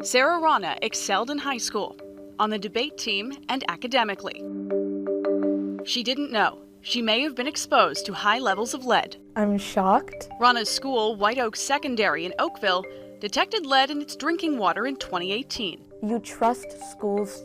Sarah Rana excelled in high school, on the debate team, and academically. She didn't know she may have been exposed to high levels of lead. I'm shocked. Rana's school, White Oak Secondary in Oakville, detected lead in its drinking water in 2018. You trust schools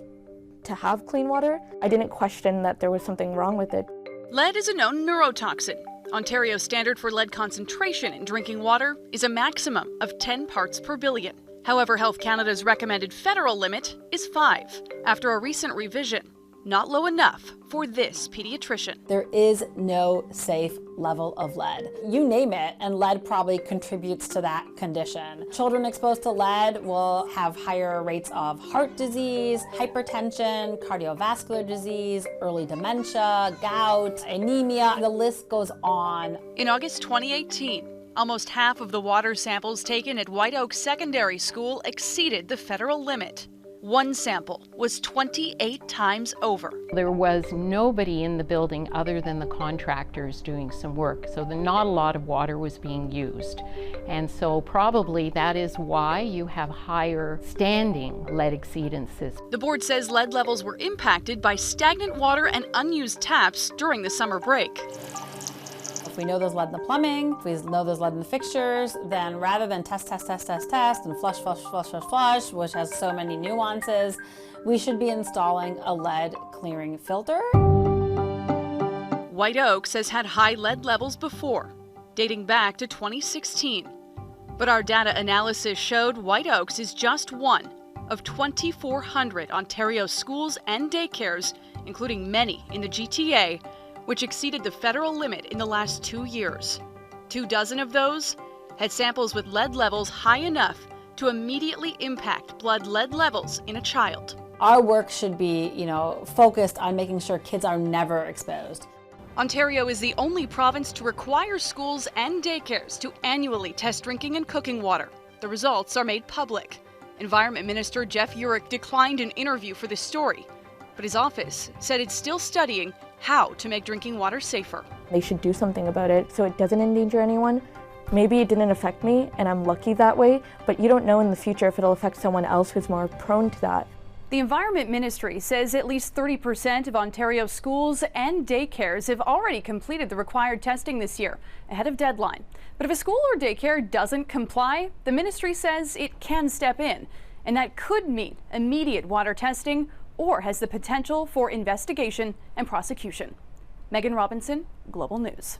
to have clean water? I didn't question that there was something wrong with it. Lead is a known neurotoxin. Ontario's standard for lead concentration in drinking water is a maximum of 10 parts per billion. However, Health Canada's recommended federal limit is 5 after a recent revision. Not low enough for this pediatrician. There is no safe level of lead. You name it, and lead probably contributes to that condition. Children exposed to lead will have higher rates of heart disease, hypertension, cardiovascular disease, early dementia, gout, anemia. The list goes on. In August 2018, almost half of the water samples taken at White Oak Secondary School exceeded the federal limit. One sample was 28 times over. There was nobody in the building other than the contractors doing some work, so not a lot of water was being used. And so probably that is why you have higher standing lead exceedances. The board says lead levels were impacted by stagnant water and unused taps during the summer break. If we know there's lead in the plumbing, if we know there's lead in the fixtures, then rather than test, and flush, which has so many nuances, we should be installing a lead clearing filter. White Oaks has had high lead levels before, dating back to 2016. But our data analysis showed White Oaks is just one of 2,400 Ontario schools and daycares, including many in the GTA, which exceeded the federal limit in the last 2 years. 24 of those had samples with lead levels high enough to immediately impact blood lead levels in a child. Our work should be, focused on making sure kids are never exposed. Ontario is the only province to require schools and daycares to annually test drinking and cooking water. The results are made public. Environment Minister Jeff Urick declined an interview for this story, but his office said it's still studying how to make drinking water safer. They should do something about it so it doesn't endanger anyone. Maybe it didn't affect me and I'm lucky that way, but you don't know in the future if it'll affect someone else who's more prone to that. The Environment Ministry says at least 30% of Ontario schools and daycares have already completed the required testing this year, ahead of deadline. But if a school or daycare doesn't comply, the ministry says it can step in, and that could mean immediate water testing or has the potential for investigation and prosecution. Megan Robinson, Global News.